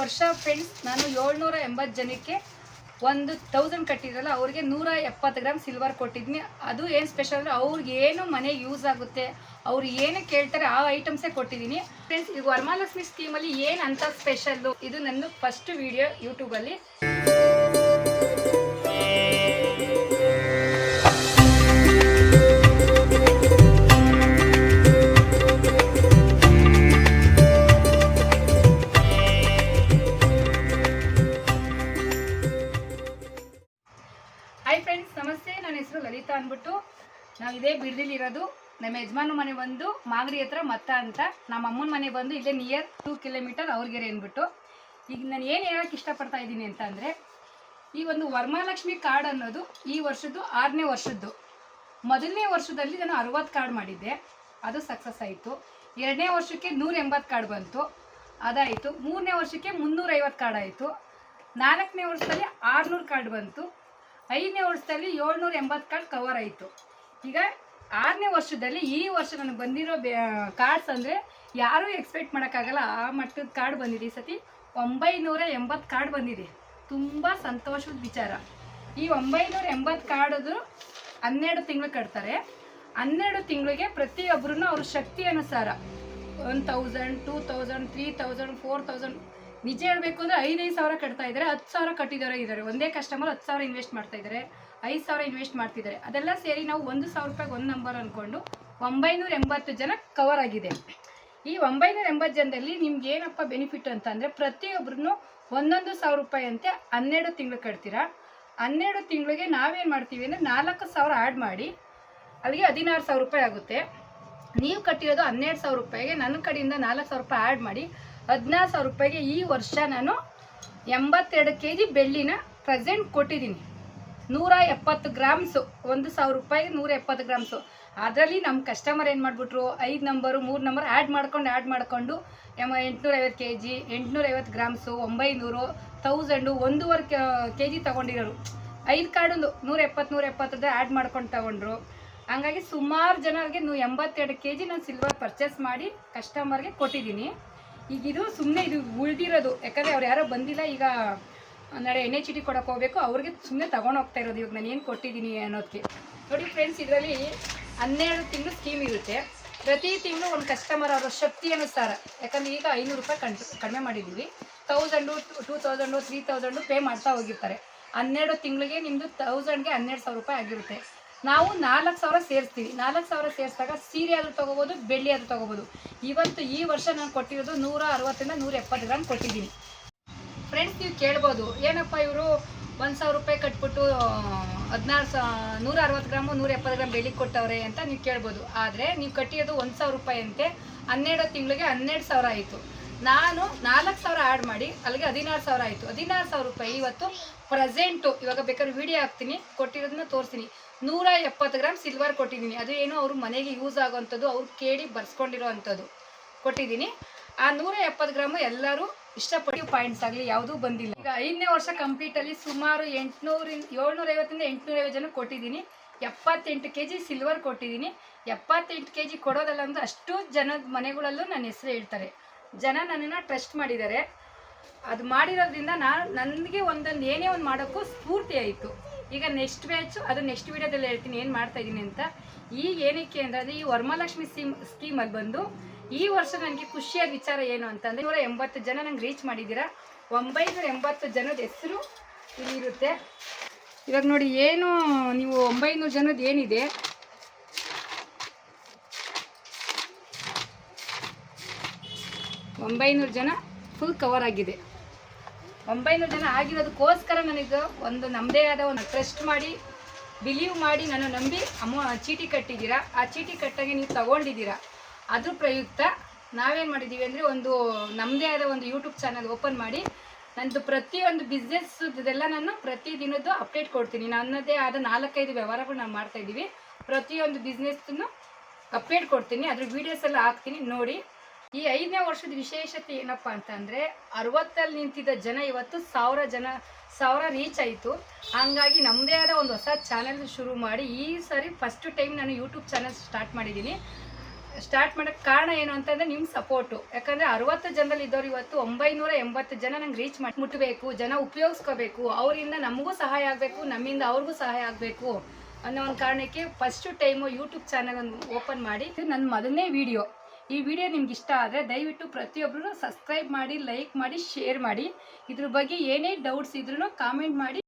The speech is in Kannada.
ವರ್ಷ ಫ್ರೆಂಡ್ಸ್ ನಾನು 780 ಜನಕ್ಕೆ 1000 ಕಟ್ಟಿದ್ರಲ್ಲ ಅವ್ರಿಗೆ 170 ಗ್ರಾಮ್ ಸಿಲ್ವರ್ ಕೊಟ್ಟಿದ್ದೀನಿ. ಅದು ಏನು ಸ್ಪೆಷಲ್ ಅಂದರೆ ಅವ್ರಿಗೆ ಏನು ಮನೆಗೆ ಯೂಸ್ ಆಗುತ್ತೆ, ಅವ್ರು ಏನು ಕೇಳ್ತಾರೆ ಆ ಐಟಮ್ಸೇ ಕೊಟ್ಟಿದ್ದೀನಿ ಫ್ರೆಂಡ್ಸ್. ಈಗ ವರಮಹಾಲಕ್ಷ್ಮಿ ಸ್ಕೀಮಲ್ಲಿ ಏನು ಅಂತ ಸ್ಪೆಷಲ್ಲು, ಇದು ನನ್ನ ಫಸ್ಟ್ ವಿಡಿಯೋ ಯೂಟ್ಯೂಬಲ್ಲಿ. ಹಾಯ್ ಫ್ರೆಂಡ್ಸ್, ನಮಸ್ತೆ. ನನ್ನ ಹೆಸರು ಲಲಿತಾ ಅಂದ್ಬಿಟ್ಟು. ನಾವು ಇದೇ ಬಿಡದಿಲಿರೋದು. ನಮ್ಮ ಯಜಮಾನ ಮನೆ ಬಂದು ಮಾಗಡಿ ಹತ್ರ ಮತ್ತ ಅಂತ, ನಮ್ಮ ಅಮ್ಮನ ಮನೆ ಬಂದು ಇಲ್ಲೇ ನಿಯರ್ 2 ಕಿಲೋಮೀಟರ್ ಅವ್ರಿಗೆರೆ ಅಂದ್ಬಿಟ್ಟು. ಈಗ ನಾನು ಏನು ಹೇಳೋಕ್ಕೆ ಇಷ್ಟಪಡ್ತಾ ಇದ್ದೀನಿ ಅಂತ ಅಂದರೆ, ಈ ಒಂದು ವರಮಹಾಲಕ್ಷ್ಮಿ ಕಾರ್ಡ್ ಅನ್ನೋದು ಈ ವರ್ಷದ್ದು 6ನೇ ವರ್ಷದ್ದು. ಮೊದಲನೇ ವರ್ಷದಲ್ಲಿ ನಾನು 60 ಕಾರ್ಡ್ ಮಾಡಿದ್ದೆ, ಅದು ಸಕ್ಸಸ್ ಆಯಿತು. 2ನೇ ವರ್ಷಕ್ಕೆ 180 ಕಾರ್ಡ್ ಬಂತು, ಅದಾಯಿತು. 3ನೇ ವರ್ಷಕ್ಕೆ 350 ಕಾರ್ಡ್ ಆಯಿತು. 4ನೇ ವರ್ಷದಲ್ಲಿ 600 ಕಾರ್ಡ್ ಬಂತು. 5ನೇ ವರ್ಷದಲ್ಲಿ 780 ಕಾರ್ಡ್ ಕವರ್ ಆಯಿತು. ಈಗ 6ನೇ ವರ್ಷದಲ್ಲಿ ಈ ವರ್ಷ ನನಗೆ ಬಂದಿರೋ ಕಾರ್ಡ್ಸ್ ಅಂದರೆ ಯಾರೂ ಎಕ್ಸ್ಪೆಕ್ಟ್ ಮಾಡೋಕ್ಕಾಗಲ್ಲ, ಆ ಮಟ್ಟದ ಕಾರ್ಡ್ ಬಂದಿದೆ. ಈ ಸತಿ 980 ಕಾರ್ಡ್ ಬಂದಿದೆ. ತುಂಬ ಸಂತೋಷದ ವಿಚಾರ. ಈ 980 ಕಾರ್ಡದು 12 ತಿಂಗಳು ಕಟ್ತಾರೆ. 12 ತಿಂಗಳಿಗೆ ಪ್ರತಿಯೊಬ್ಬರೂ ಅವ್ರ ಶಕ್ತಿ ಅನುಸಾರ 1000, 2000, 3000, 4000, ನಿಜ ಹೇಳಬೇಕು ಅಂದರೆ 5,000 ಸಾವಿರ ಕಟ್ತಾ ಇದ್ದಾರೆ. 10,000 ಕಟ್ಟಿದವರು ಇದ್ದಾರೆ. ಒಂದೇ ಕಸ್ಟಮರ್ 10,000 ಇನ್ವೆಸ್ಟ್ ಮಾಡ್ತಾ ಇದ್ದಾರೆ, 5,000 ಇನ್ವೆಸ್ಟ್ ಮಾಡ್ತಿದ್ದಾರೆ. ಅದೆಲ್ಲ ಸೇರಿ ನಾವು 1,000 ರೂಪಾಯಿಗೆ ಒಂದು ನಂಬರ್ ಅಂದ್ಕೊಂಡು 980 ಜನ ಕವರ್ ಆಗಿದೆ. ಈ 980 ಜನದಲ್ಲಿ ನಿಮ್ಗೆ ಏನಪ್ಪ ಬೆನಿಫಿಟ್ ಅಂತ ಅಂದರೆ, ಪ್ರತಿಯೊಬ್ಬರೂ 1,100 ರೂಪಾಯಿ ಅಂತೆ 12 ತಿಂಗಳು ಕಟ್ತೀರಾ. 12 ತಿಂಗಳಿಗೆ ನಾವೇನು ಮಾಡ್ತೀವಿ ಅಂದರೆ 4,000 ಆ್ಯಡ್ ಮಾಡಿ ಅಲ್ಲಿಗೆ 16,000 ರೂಪಾಯಿ ಆಗುತ್ತೆ. ನೀವು ಕಟ್ಟಿರೋದು 12,000 ರೂಪಾಯಿಗೆ ನನ್ನ ಕಡೆಯಿಂದ 4,000 ರೂಪಾಯಿ ಆ್ಯಡ್ ಮಾಡಿ 16,000 ರೂಪಾಯಿಗೆ ಈ ವರ್ಷ ನಾನು 82 kg ಬೆಳ್ಳಿನ ಪ್ರೆಸೆಂಟ್ ಕೊಟ್ಟಿದ್ದೀನಿ. 170 ಗ್ರಾಮ್ಸು, 1,000 ರೂಪಾಯಿಗೆ 170 ಗ್ರಾಮ್ಸು. ಅದರಲ್ಲಿ ನಮ್ಮ ಕಸ್ಟಮರ್ ಏನು ಮಾಡಿಬಿಟ್ರು, 5 ನಂಬರು 3 ನಂಬರ್ ಆ್ಯಡ್ ಮಾಡ್ಕೊಂಡು 850 kg, 850 ಗ್ರಾಮ್ಸು, 900, 1000, 1.5 kg ತೊಗೊಂಡಿರೋರು. 5 ಕಾರ್ಡೊಂದು 170 ಆ್ಯಡ್ ಮಾಡ್ಕೊಂಡು ತೊಗೊಂಡ್ರು. ಹಂಗಾಗಿ ಸುಮಾರು ಜನರಿಗೆ 82 kg ನಾನು ಸಿಲ್ವರ್ ಪರ್ಚೇಸ್ ಮಾಡಿ ಕಸ್ಟಮರ್ಗೆ ಕೊಟ್ಟಿದ್ದೀನಿ. ಈಗ ಇದು ಸುಮ್ಮನೆ ಇದು ಉಳಿದಿರೋದು, ಯಾಕಂದರೆ ಅವ್ರು ಯಾರೋ ಬಂದಿಲ್ಲ, ಈಗ ನಾಳೆ ಎಣ್ಣೆ ಚೀಟಿ ಕೊಡೋಕೆ ಹೋಗಬೇಕು, ಅವ್ರಿಗೆ ಸುಮ್ಮನೆ ತೊಗೊಂಡು ಹೋಗ್ತಾ ಇರೋದು ಇವಾಗ ನಾನು ಏನು ಕೊಟ್ಟಿದ್ದೀನಿ ಅನ್ನೋದಕ್ಕೆ. ನೋಡಿ ಫ್ರೆಂಡ್ಸ್, ಇದರಲ್ಲಿ 12 ತಿಂಗಳು ಸ್ಕೀಮ್ ಇರುತ್ತೆ. ಪ್ರತಿ ತಿಂಗಳು ಒಂದು ಕಸ್ಟಮರ್ ಅವರ ಶಕ್ತಿ ಅನುಸಾರ, ಯಾಕಂದರೆ ಈಗ 500 ರೂಪಾಯಿ ಕಡಿಮೆ ಮಾಡಿದ್ದೀವಿ, 1000, 2000, 3000 ಪೇ ಮಾಡ್ತಾ ಹೋಗಿರ್ತಾರೆ. 12 ತಿಂಗಳಿಗೆ ನಿಮ್ಮದು 1000ಗೆ 12,000 ರೂಪಾಯಿ ಆಗಿರುತ್ತೆ. ನಾವು 4,000 ಸೇರಿಸ್ತೀವಿ. 4,000 ಸೇರಿಸಿದಾಗ ಸೀರೆ ಆದರೂ ತೊಗೋಬೋದು, ಬೆಳ್ಳಿ ಆದರೂ ತೊಗೋಬೋದು. ಇವತ್ತು ಈ ವರ್ಷ ನಾನು ಕೊಟ್ಟಿರೋದು 160ರಿಂದ 170 ಗ್ರಾಮ್ ಕೊಟ್ಟಿದ್ದೀನಿ. ಫ್ರೆಂಡ್ಸ್, ನೀವು ಕೇಳ್ಬೋದು, ಏನಪ್ಪ ಇವರು 1,000 ರೂಪಾಯಿ ಕಟ್ಬಿಟ್ಟು 160 ಗ್ರಾಮು 170 ಗ್ರಾಮ್ ಬೆಳ್ಳಿ ಕೊಟ್ಟವ್ರೆ ಅಂತ ನೀವು ಕೇಳ್ಬೋದು. ಆದರೆ ನೀವು ಕಟ್ಟಿರೋದು 1,000 ರೂಪಾಯಿ ಅಂತೆ. 12 ತಿಂಗಳಿಗೆ 12,000 ಆಯಿತು. ನಾನು 4,000 ಆ್ಯಡ್ ಮಾಡಿ ಅಲ್ಲಿಗೆ 16,000 ಆಯಿತು. 16,000 ರೂಪಾಯಿ ಇವತ್ತು ಪ್ರೆಸೆಂಟು. ಇವಾಗ ಬೇಕಾದ್ರೆ ವಿಡಿಯೋ ಹಾಕ್ತೀನಿ, ಕೊಟ್ಟಿರೋದನ್ನ ತೋರಿಸ್ತೀನಿ. 170 ಗ್ರಾಮ್ ಸಿಲ್ವರ್ ಕೊಟ್ಟಿದ್ದೀನಿ. ಅದು ಏನೋ ಅವರು ಮನೆಗೆ ಯೂಸ್ ಆಗೋವಂಥದ್ದು, ಅವ್ರು ಕೇಳಿ ಬರ್ಸ್ಕೊಂಡಿರೋ ಅಂಥದ್ದು ಕೊಟ್ಟಿದ್ದೀನಿ. ಆ 170 ಗ್ರಾಮು ಎಲ್ಲರೂ ಇಷ್ಟಪಟ್ಟು ಪಾಯಿಂಟ್ಸ್ ಆಗಲಿ ಯಾವುದೂ ಬಂದಿಲ್ಲ. ಈಗ 5ನೇ ವರ್ಷ ಕಂಪ್ಲೀಟಲ್ಲಿ ಸುಮಾರು 750ರಿಂದ 850 ಜನ ಕೊಟ್ಟಿದ್ದೀನಿ. 78 kg ಸಿಲ್ವರ್ ಕೊಟ್ಟಿದ್ದೀನಿ. 78 kg ಕೊಡೋದಲ್ಲ ಅಂದರೆ ಅಷ್ಟು ಜನದ ಮನೆಗಳಲ್ಲೂ ನನ್ನ ಹೆಸರು ಹೇಳ್ತಾರೆ. ಜನ ನನ್ನನ್ನು ಟ್ರಸ್ಟ್ ಮಾಡಿದ್ದಾರೆ. ಅದು ಮಾಡಿರೋದ್ರಿಂದ ನನಗೆ ಒಂದೊಂದು ಏನೇ ಒಂದು ಮಾಡೋಕ್ಕೂ ಸ್ಫೂರ್ತಿ ಆಯಿತು. ಈಗ ನೆಕ್ಸ್ಟ್ ಬ್ಯಾಚು ಅದು ನೆಕ್ಸ್ಟ್ ವೀಡಿಯೋದಲ್ಲಿ ಹೇಳ್ತೀನಿ ಏನು ಮಾಡ್ತಾಯಿದ್ದೀನಿ ಅಂತ. ಈಗ ಏನಕ್ಕೆ ಅಂದರೆ, ಈ ವರಮಹಾಲಕ್ಷ್ಮಿ ಸ್ಕೀಮಲ್ಲಿ ಬಂದು ಈ ವರ್ಷ ನನಗೆ ಖುಷಿಯಾದ ವಿಚಾರ ಏನು ಅಂತಂದರೆ, 180 ಜನ ನಂಗೆ ರೀಚ್ ಮಾಡಿದ್ದೀರಾ. 980 ಜನದ ಹೆಸರು ಇಲ್ಲಿರುತ್ತೆ. ಇವಾಗ ನೋಡಿ, ಏನು ನೀವು 900 ಜನದ ಏನಿದೆ, 900 ಜನ ಫುಲ್ ಕವರ್ ಆಗಿದೆ. 900 ಜನ ಆಗಿರೋದಕ್ಕೋಸ್ಕರ ನನಗೆ ಒಂದು ನಮ್ಮದೇ ಆದ ಒಂದು ಟ್ರಸ್ಟ್ ಮಾಡಿ, ಬಿಲೀವ್ ಮಾಡಿ, ನಾನು ನಂಬಿ ಚೀಟಿ ಕಟ್ಟಿದ್ದೀರಾ. ಆ ಚೀಟಿ ಕಟ್ಟಾಗೆ ನೀವು ತಗೊಂಡಿದ್ದೀರಾ. ಅದ್ರ ಪ್ರಯುಕ್ತ ನಾವೇನು ಮಾಡಿದ್ದೀವಿ ಅಂದರೆ, ಒಂದು ನಮ್ಮದೇ ಆದ ಒಂದು ಯೂಟ್ಯೂಬ್ ಚಾನಲ್ ಓಪನ್ ಮಾಡಿ ನನ್ನದು ಪ್ರತಿಯೊಂದು ಬಿಸ್ನೆಸ್ ಇದೆಲ್ಲ ನಾನು ಪ್ರತಿದಿನದ್ದು ಅಪ್ಡೇಟ್ ಕೊಡ್ತೀನಿ. ನನ್ನದೇ ಆದ 4-5 ವ್ಯವಹಾರಗಳು ನಾವು ಮಾಡ್ತಾಯಿದ್ದೀವಿ. ಪ್ರತಿಯೊಂದು ಬಿಸ್ನೆಸ್ಸನ್ನು ಅಪ್ಡೇಟ್ ಕೊಡ್ತೀನಿ, ಅದ್ರ ವೀಡಿಯೋಸ್ ಎಲ್ಲ ಹಾಕ್ತೀನಿ ನೋಡಿ. ಈ 5ನೇ ವರ್ಷದ ವಿಶೇಷತೆ ಏನಪ್ಪ ಅಂತಂದರೆ, 60ಅಲ್ಲಿ ನಿಂತಿದ್ದ ಜನ ಇವತ್ತು 1,000 ರೀಚ್ ಆಯಿತು. ಹಾಗಾಗಿ ನಮ್ಮದೇ ಆದ ಒಂದು ಹೊಸ ಚಾನಲ್ ಶುರು ಮಾಡಿ ಈ ಸಾರಿ ಫಸ್ಟ್ ಟೈಮ್ ನಾನು ಯೂಟ್ಯೂಬ್ ಚಾನಲ್ ಸ್ಟಾರ್ಟ್ ಮಾಡಿದ್ದೀನಿ. ಸ್ಟಾರ್ಟ್ ಮಾಡೋಕ್ಕೆ ಕಾರಣ ಏನು ಅಂತಂದರೆ ನಿಮ್ಮ ಸಪೋರ್ಟು. ಯಾಕಂದರೆ 60 ಜನರಲ್ಲಿ ಇದ್ದವ್ರು ಇವತ್ತು 980 ಜನ ನಂಗೆ ರೀಚ್ ಮಾಡಿ ಮುಟ್ಟಬೇಕು, ಜನ ಉಪಯೋಗಿಸ್ಕೋಬೇಕು, ಅವರಿಂದ ನಮಗೂ ಸಹಾಯ ಆಗಬೇಕು, ನಮ್ಮಿಂದ ಅವ್ರಿಗೂ ಸಹಾಯ ಆಗಬೇಕು ಅನ್ನೋ ಒಂದು ಕಾರಣಕ್ಕೆ ಫಸ್ಟು ಟೈಮು ಯೂಟ್ಯೂಬ್ ಚಾನಲ್ ಒಂದು ಓಪನ್ ಮಾಡಿ ನನ್ನ ಮೊದಲನೇ ವಿಡಿಯೋ. ಈ ವಿಡಿಯೋ ನಿಮ್ಗೆ ಇಷ್ಟ ಆದರೆ ದಯವಿಟ್ಟು ಪ್ರತಿಯೊಬ್ಬರು ಸಬ್ಸ್ಕ್ರೈಬ್ ಮಾಡಿ, ಲೈಕ್ ಮಾಡಿ, ಶೇರ್ ಮಾಡಿ. ಇದ್ರ ಬಗ್ಗೆ ಏನೇ ಡೌಟ್ಸ್ ಇದ್ರೂ ಕಾಮೆಂಟ್ ಮಾಡಿ.